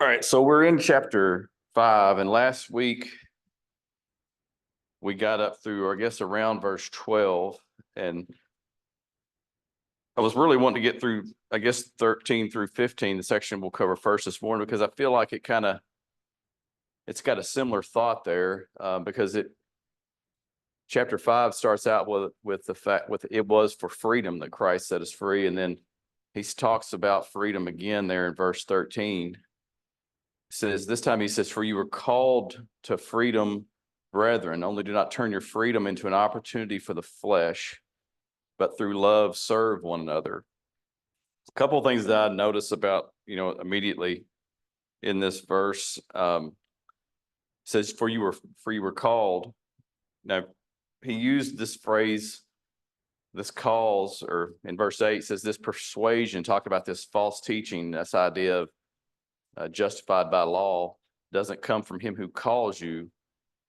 All right, so we're in chapter 5, and last week we got up through, I guess, around verse 12, and I was really wanting to get through, I guess, 13 through 15, the section we'll cover first this morning, because I feel like it's got a similar thought there, because chapter 5 starts out with the fact it was for freedom that Christ set us free, and then he talks about freedom again there in verse 13. Says this time, he says, "For you were called to freedom, brethren, only do not turn your freedom into an opportunity for the flesh, but through love serve one another." A couple of things that I notice about, immediately in this verse, says, for you were called. Now, he used this phrase, this calls, or in verse 8 says this persuasion, talk about this false teaching, this idea of justified by law, doesn't come from him who calls you.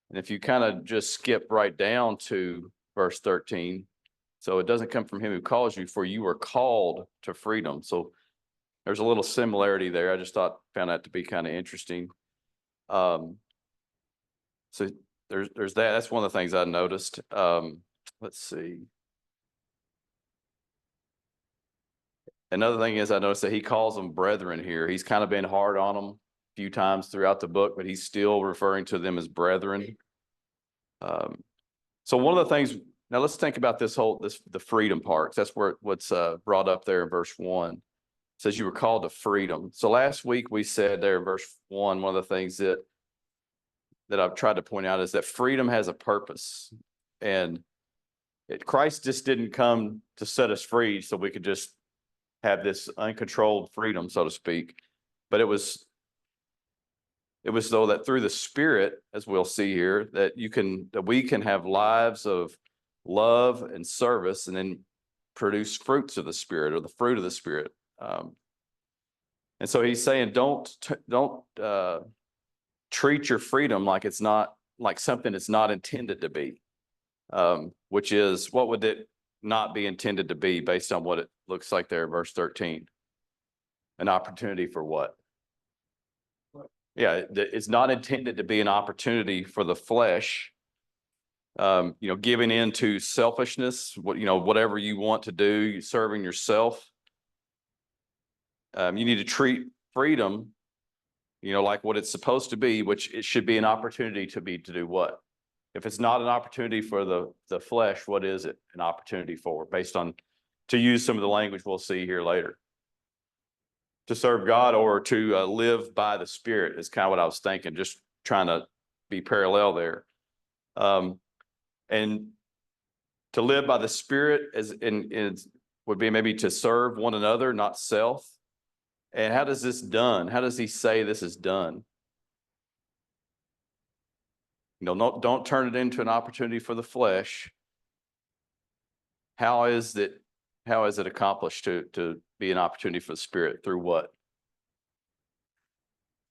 And if you kind of just skip right down to verse 13, so it doesn't come from him who calls you, for you are called to freedom. So there's a little similarity there. I just found that to be kind of interesting. So there's that. That's one of the things I noticed. Let's see. Another thing is I noticed that he calls them brethren here. He's kind of been hard on them a few times throughout the book, but he's still referring to them as brethren. So one of the things, now let's think about the freedom part. That's what's brought up there in verse 1. It says you were called to freedom. So last week we said there in verse 1, one of the things that I've tried to point out is that freedom has a purpose. And Christ just didn't come to set us free so we could just have this uncontrolled freedom, so to speak. But it was though that through the Spirit, as we'll see here, that we can have lives of love and service, and then produce fruits of the Spirit, or the fruit of the Spirit. And so he's saying, don't treat your freedom like it's not, like something it's not intended to be. Which is, what would it not be intended to be based on what it looks like there in verse 13? An opportunity for what? Yeah, it's not intended to be an opportunity for the flesh, giving in to selfishness, whatever you want to do, serving yourself. You need to treat freedom, like what it's supposed to be, which it should be an opportunity to do what? If it's not an opportunity for the flesh, what is it an opportunity for? Based on, to use some of the language we'll see here later. To serve God, or to live by the Spirit is kind of what I was thinking, just trying to be parallel there. And to live by the Spirit would be maybe to serve one another, not self. And how does this done? How does he say this is done? Don't turn it into an opportunity for the flesh. How is it accomplished to be an opportunity for the Spirit? Through what?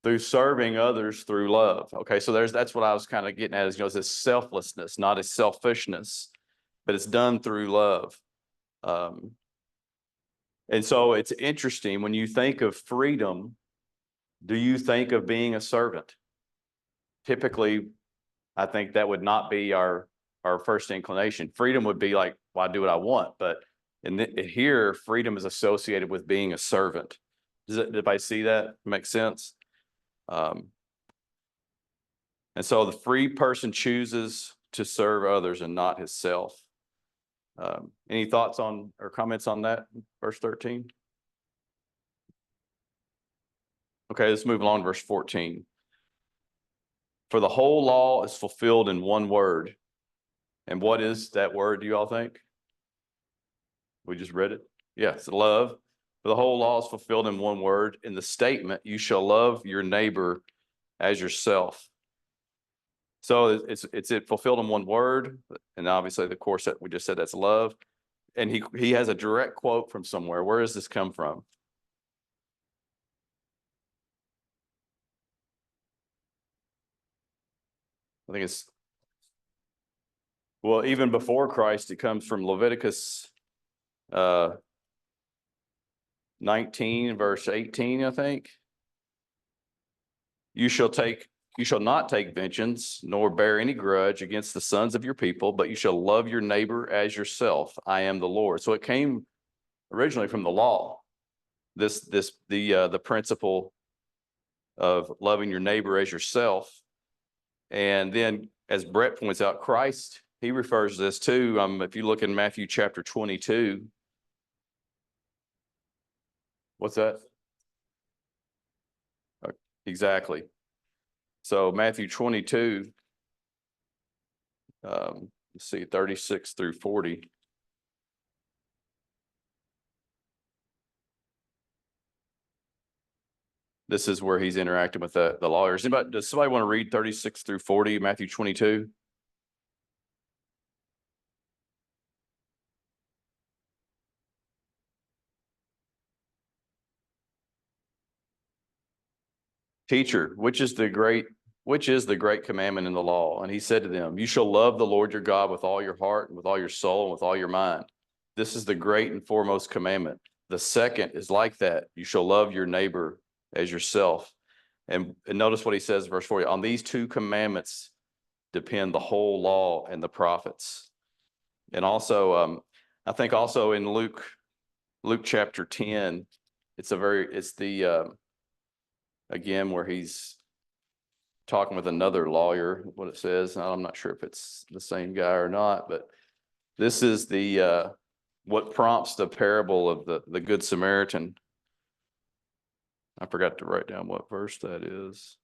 Through serving others through love. Okay, so that's what I was kind of getting at, is it's this selflessness, not a selfishness, but it's done through love. And so it's interesting, when you think of freedom, do you think of being a servant? Typically, I think that would not be our first inclination. Freedom would be like, well, I do what I want. But here, freedom is associated with being a servant. Did anybody see that? Make sense? And so the free person chooses to serve others and not himself. Any thoughts on or comments on that, verse 13? Okay, let's move along to verse 14. For the whole law is fulfilled in one word. And what is that word, do you all think? We just read it. Yes, love. For the whole law is fulfilled in one word, in the statement, you shall love your neighbor as yourself. So it's fulfilled in one word. And obviously, the course that we just said, that's love. And he has a direct quote from somewhere. Where does this come from? I think it's, well, even before Christ, it comes from Leviticus 19, verse 18, I think. You shall not take vengeance, nor bear any grudge against the sons of your people, but you shall love your neighbor as yourself. I am the Lord. So it came originally from the law. The principle of loving your neighbor as yourself. And then, as Brett points out, Christ, he refers to this too. If you look in Matthew chapter 22, what's that? Exactly. So Matthew 22, let's see, 36 through 40. This is where he's interacting with the lawyers. Does somebody want to read 36 through 40, Matthew 22? Teacher, which is the great commandment in the law? And he said to them, you shall love the Lord your God with all your heart and with all your soul and with all your mind. This is the great and foremost commandment. The second is like that. You shall love your neighbor as yourself. And notice what he says, verse 40, on these two commandments depend the whole law and the prophets. And also, I think also in Luke chapter 10, again, where he's talking with another lawyer, what it says. I'm not sure if it's the same guy or not, but this is what prompts the parable of the Good Samaritan. I forgot to write down what verse that is.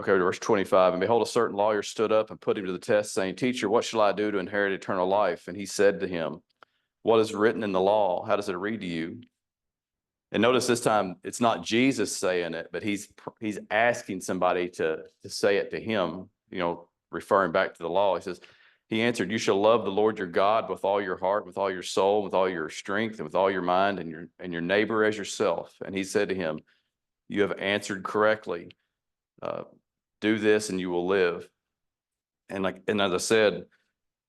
Okay, verse 25. And behold, a certain lawyer stood up and put him to the test, saying, Teacher, what shall I do to inherit eternal life? And he said to him, what is written in the law? How does it read to you? And notice this time, it's not Jesus saying it, but he's asking somebody to say it to him, referring back to the law. He says, he answered, you shall love the Lord your God with all your heart, with all your soul, with all your strength, and with all your mind, and your neighbor as yourself. And he said to him, you have answered correctly. Do this and you will live. And as I said,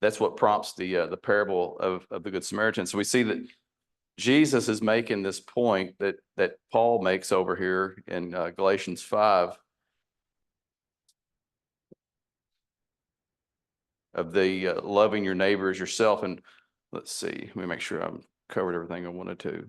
that's what prompts the parable of the Good Samaritan. So we see that Jesus is making this point that Paul makes over here in Galatians 5 of the loving your neighbor as yourself. And let's see, let me make sure I've covered everything I wanted to.